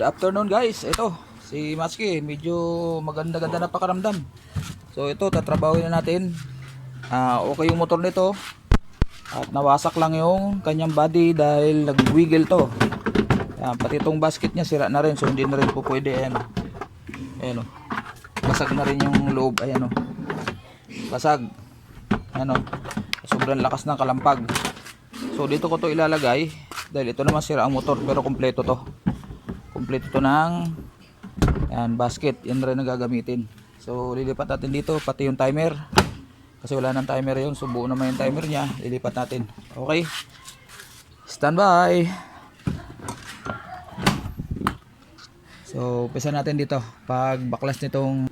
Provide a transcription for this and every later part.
Good afternoon guys. Ito si Matsuki, medyo maganda-ganda na pakaramdam. So ito tatrabawin na natin. Okay yung motor nito. At nawasak lang yung kanyang body dahil nag-wiggle to. Pati itong basket niya sira na rin, so hindi na rin po pwede. Ayan o. Basag na rin yung loob. Ayan o. Basag. Ayan o. Sobrang lakas ng kalampag. So dito ko to ilalagay dahil ito naman sira ang motor, pero kompleto to. Kompleto to ng basket. Yan rin ang gagamitin. So lilipat natin dito pati yung timer. Kasi wala nang timer yun. So buo naman yung timer niya. Lilipat natin. Okay. Stand by. So umpisa natin dito. Pag baklas nitong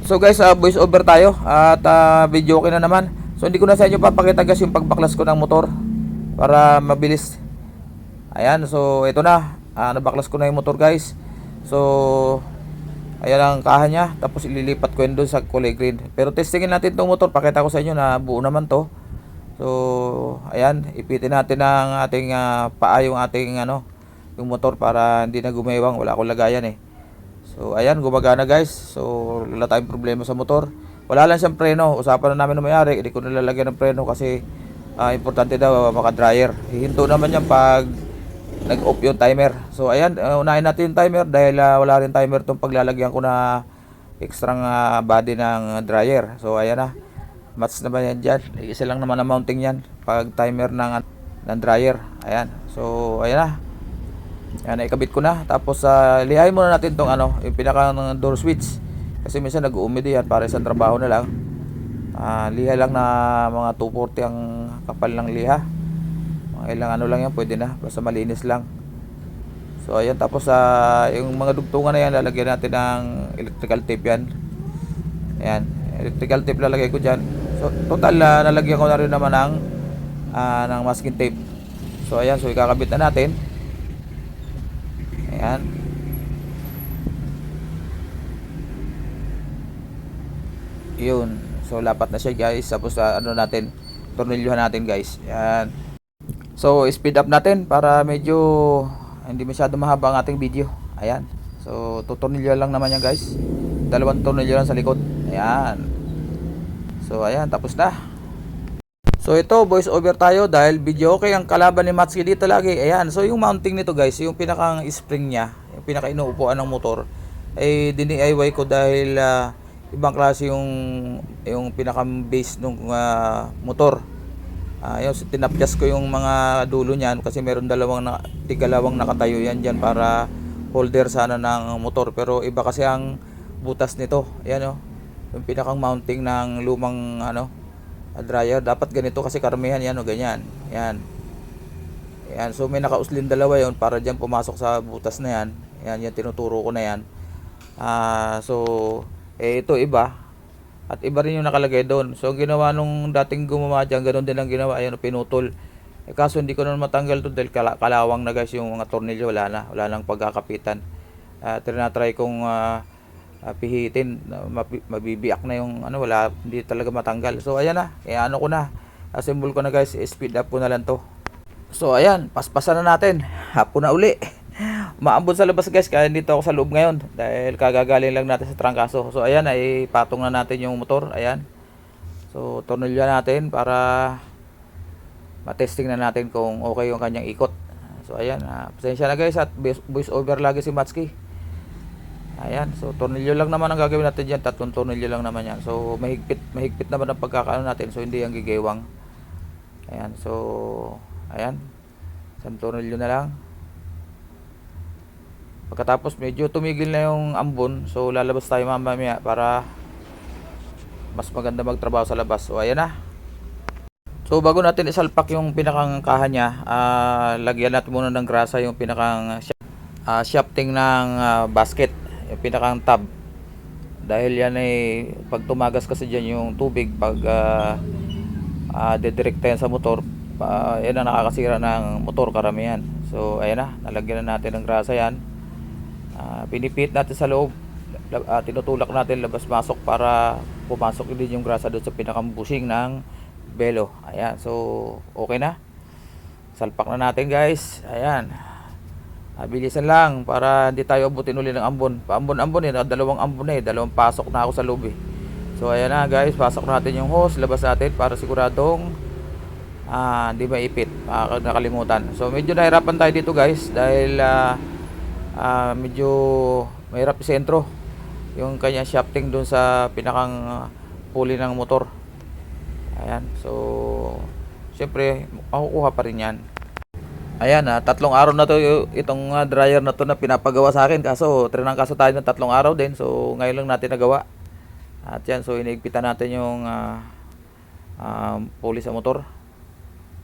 So guys, voice over tayo at video okay na naman. So hindi ko na sa inyo papakita guys yung pagbaklas ko ng motor para mabilis. Ayan, so ito na. Nabaklas ko na yung motor guys. So ayan ang kaha niya. Tapos ililipat ko yun doon sa kulay green. Pero testingin natin itong motor. Pakita ko sa inyo na buo naman to. So ayan, ipitin natin ang ating paa yung ating yung motor para hindi na gumewang. Wala akong lagayan eh. So ayan, gumagana guys. So wala tayong problema sa motor. Wala lang siyang preno. Usapan na namin ng may-ari, hindi ko nilalagyan ng preno kasi importante daw maka-dryer. Hihinto naman yan pag nag-off yung timer. So ayan, unahin natin yung timer dahil wala rin timer itong paglalagyan ko na extra body ng dryer. So ayan na, match naman yan dyan. Isa lang naman ang mounting yan pag timer ng dryer. Ayan, so ayan na. Yan, ikabit ko na. Tapos lihayin muna natin tong yung pinaka door switch. Kasi minsan nag-uumidi yan para isang trabaho na lang. Liha lang na mga 240 ang kapal ng liha. Mga ilang lang yan, pwede na. Basta malinis lang. So ayan, tapos yung mga dugtungan na yan, lalagyan natin ng electrical tape yan. Ayan, electrical tape lalagay ko dyan. So total, nalagyan ko na rin naman ng masking tape. So ayan, so ikakabit na natin. Ayan. Yun. So lapat na siya guys. Tapos natin, tornilyohan natin guys. Ayan. So speed up natin para medyo hindi masyado mahaba ang ating video. Ayan. So tutornilyo lang naman yan guys. Dalawang tornilyo lang sa likod. Ayan. So ayan, tapos na. So ito, voice over tayo dahil video okay ang kalaban ni Matsuki dito lagi. Ayan, so yung mounting nito guys, yung pinakang spring niya, yung pinaka inuupuan ng motor, ay DIY ko dahil ibang klase yung pinakang base ng motor. Yung tinapjas ko yung mga dulo niyan kasi meron tigalawang nakatayo yan dyan para holder sana ng motor. Pero iba kasi ang butas nito. Ayan yung pinakang mounting ng lumang dryer, dapat ganito kasi karamihan yan ganyan. Yan. Yan, so may nakauslin dalawa yon para diyan pumasok sa butas na yan. Yan, yan tinuturo ko na yan. So ito iba at iba rin yung nakalagay doon. So ginawa nung dating gumawa diyan, ganoon din ang ginawa, ayun pinutol. Kaso hindi ko na matanggal to dahil kalawang na guys yung mga tornilyo, wala nang pagkakapitan. Trinatry kong pihitin, mabibiyak na yung wala, hindi talaga matanggal. So ayan na, kaya ko na assemble ko na guys, speed up ko na lang to. So ayan, paspasan na natin, hapon na uli. Maambon sa labas guys, kaya dito ako sa loob ngayon dahil kagagaling lang natin sa trangkaso. So ayan, ay patong na natin yung motor. Ayan, so tornilyo natin para matesting na natin kung okay yung kanyang ikot. So ayan, pasensya na guys at voice over lagi si Matsuki. Ayan, so tornilyo lang naman ang gagawin natin dyan. 3 tornilyo lang naman yan. So mahigpit naman ang pagkakaano natin. So hindi ang gigewang. Ayan, so ayan, 1 tornilyo na lang. Pagkatapos medyo tumigil na yung ambon, so lalabas tayo mamaya para mas maganda magtrabaho sa labas. So ayan na. So bago natin isalpak yung pinakang kaha niya, lagyan natin muna ng grasa yung pinakang shafting ng basket, yung pinakang tab, dahil yan ay pag tumagas kasi dyan yung tubig, pag dedirekta yan sa motor, yan ang nakakasira ng motor karamihan. So ayan na, nalagyan na natin ng grasa yan. Pinipit natin sa loob, tinutulak natin labas masok para pumasok din yung grasa doon sa pinakang bushing ng belo. Ayan, so okay na. Salpak na natin guys. Ayan. Bilisan lang para hindi tayo abutin uli ng ambon. Paambon-ambon eh, dalawang ambon eh, dalawang pasok na ako sa loob eh. So ayan na guys, pasok natin yung hose, labas natin para siguradong hindi maipit, nakalimutan. So medyo nahirapan tayo dito guys dahil medyo mahirap isentro yung kanya shafting dun sa pinakang pulley ng motor. Ayan, so syempre makukuha pa rin yan. Ayan, 3 araw na to itong dryer na to na pinapagawa sa akin, kaso trinangkaso tayo ng 3 araw din. So ngayon lang natin nagawa. At yan, so inigpitan natin yung pulley sa motor.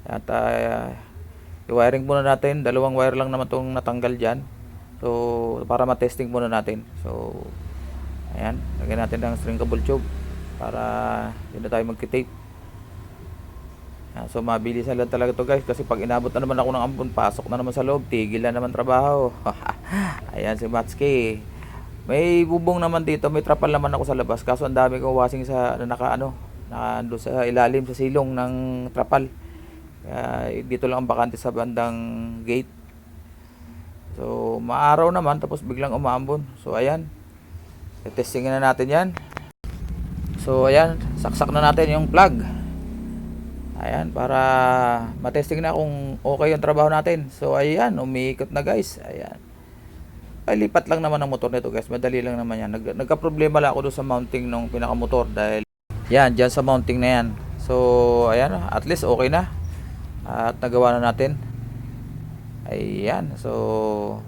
At i-wiring muna natin, 2 wire lang naman tong natanggal dyan. So para ma-testing muna natin. So ayan, lagyan natin ng string cable tube para hindi na tayo magki-tape. So mabilisan lang talaga to guys, kasi pag inabot na naman ako ng ambon, pasok na naman sa loob, tigil na naman trabaho. Ayan si Matsuki. May bubong naman dito, may trapal naman ako sa labas, kaso ang dami kong washing sa naka sa ilalim sa silong ng trapal. Dito lang ang bakante sa bandang gate. So maaraw naman, tapos biglang umaambon. So ayan, testingin na natin yan. So ayan, saksak na natin yung plug. Ayan, para matesting na kung okay yung trabaho natin. So ayan, umiikot na guys. Ayan, ay lipat lang naman ang motor nito guys, madali lang naman yan. Nagka-problema lang ako doon sa mounting ng pinakamotor dahil yan, dyan sa mounting na yan. So ayan, at least okay na. At nagawa na natin. Ayan, so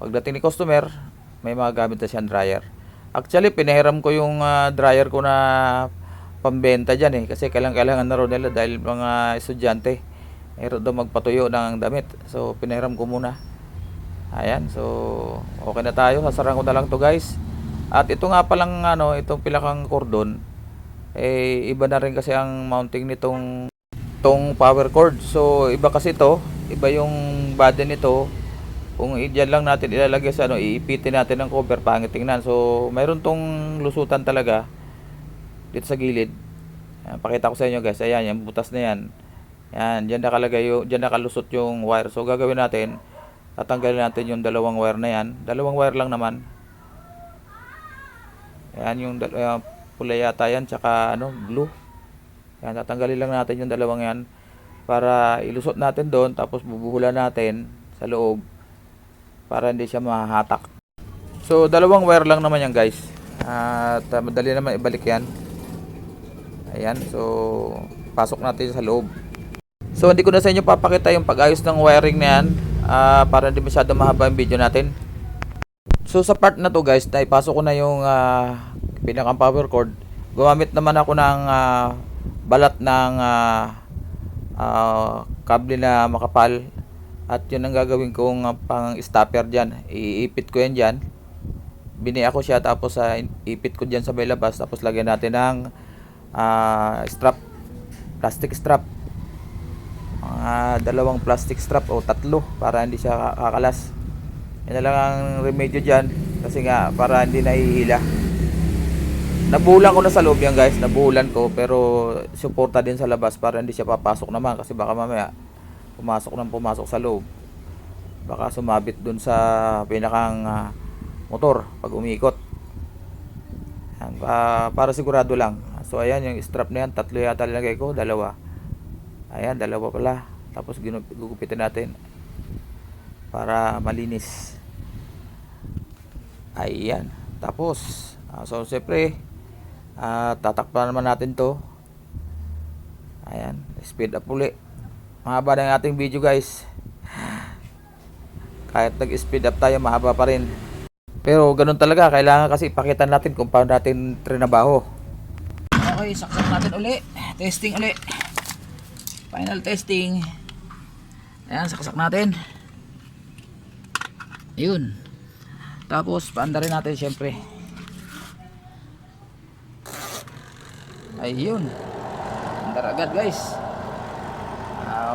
pagdating ni customer, may mga gamit na siyang dryer. Actually, pinahiram ko yung dryer ko na pambenta dyan eh, kasi kailangan na rin nila dahil mga estudyante mayroon daw magpatuyo ng damit. So pinahiram ko muna. Ayan, so okay na tayo, sasarang ko na lang to guys. At ito nga palang itong pilakang cordon eh, iba na rin kasi ang mounting nitong power cord. So iba kasi ito, iba yung body nito. Kung diyan lang natin ilalagay sa iipitin natin ng cover, pangit tingnan. So mayroon tong lusutan talaga dito sa gilid. Ayan, pakita ko sa inyo guys. Ayan, yung butas na yan. Yan, diyan nakalagay diyan nakalusot yung wire. So gagawin natin, tatanggalin natin yung 2 wire na yan. 2 wire lang naman. Ayan, yung pula yata yan, tsaka blue. Ayan, tatanggalin lang natin yung 2 yan para ilusot natin doon, tapos bubuhulan natin sa loob para hindi siya mahahatak. So 2 wire lang naman yan guys. At madali naman ibalik yan. Ayan, so pasok natin sa loob. So hindi ko na sa inyo papakita yung pag-ayos ng wiring na yan, para hindi masyado mahaba yung video natin. So sa part na to guys, naipasok ko na yung pinakang power cord. Gumamit naman ako ng balat ng kable na makapal. At yun ang gagawin kong pang stopper dyan. Iipit ko yan dyan. Biniya ko siya, tapos ipit ko dyan sa may labas. Tapos lagyan natin ng strap, plastic strap, mga 2 plastic strap o 3 para hindi siya kakalas. Yan na lang ang remedyo dyan, kasi nga para hindi nahihila. Nabuhulan ko na sa loob yan guys, nabuhulan ko, pero suporta din sa labas para hindi siya papasok naman, kasi baka mamaya pumasok sa loob, baka sumabit dun sa pinakang motor pag umiikot. Yan, para sigurado lang. So ayan, yung strap na yan, 3 yata nilagay ko, 2. Ayan, 2 pala. Tapos gugupitin natin para malinis. Ayan. Tapos so siyempre tatakpan naman natin to. Ayan, speed up uli. Mahaba na yung ating video guys. Kahit nag-speed up tayo, mahaba pa rin. Pero ganun talaga, kailangan kasi ipakita natin kung paano natin trinabaho. Okay, saksak natin uli. Testing uli. Final testing. Ayan, saksak natin. Ayun. Tapos, paanda rin natin syempre. Ayun. Andar agad guys.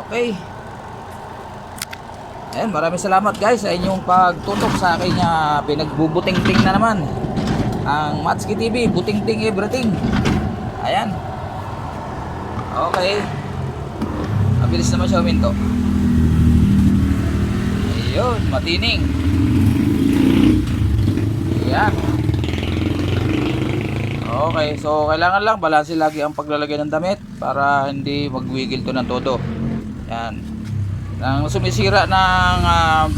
Okay. Ayan, maraming salamat guys sa inyong pagtutok sa akin pinagbubuting-ting na naman ang Matsuki TV, buting-ting everything. Ayan. Okay. Mabilis naman siya huminto. Ayun, matining. Yan. Okay, so kailangan lang balanse lagi ang paglalagay ng damit para hindi magwigil to ng todo. Yan. Ang sumisira ng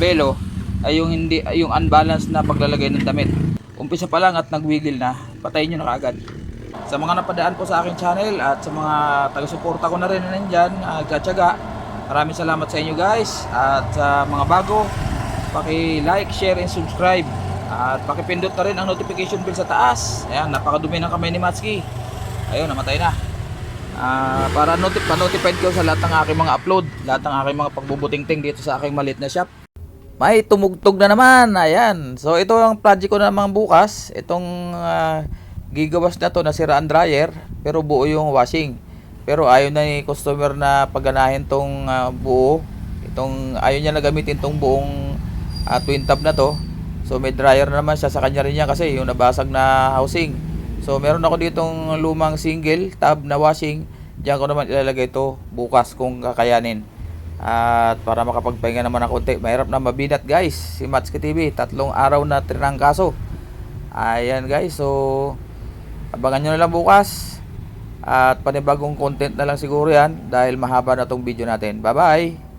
belo ay yung hindi yung unbalanced na paglalagay ng damit. Umpisa pa lang at nagwigil na, patayin nyo na kaagad. Sa mga napadaan po sa aking channel at sa mga taga-suporta ko na rin na nandyan, nagtsatsaga, maraming salamat sa inyo guys. At sa mga bago, paki-like, share, and subscribe. At pakipindot na rin ang notification bell sa taas. Ayan, napakadumi ng kamay ni Matsuki. Ayun, namatay na. Para pa-notified ko sa lahat ng aking mga upload, lahat ng aking mga pagbubuting-ting dito sa aking maliit na shop. May tumugtog na naman. Ayan. So ito ang project ko na naman bukas. Itong gigawas na to, nasira ang dryer, pero buo yung washing. Pero ayaw na ni customer na pagganahin tong buo. Ayaw niya na gamitin tong buong twin tub na to. So may dryer naman siya sa kanya rin yan kasi yung nabasag na housing. So meron ako ditong lumang single tub na washing. Diyan ko naman ilalagay ito bukas kung kakayanin. At para makapagpahinga naman ng konti. Mahirap na mabinat guys. Si Matsuki TV, 3 araw na tinangkaso. Ayan guys, so abangan nyo na lang bukas. At panibagong content na lang siguro yan dahil mahaba na tong video natin. Bye bye.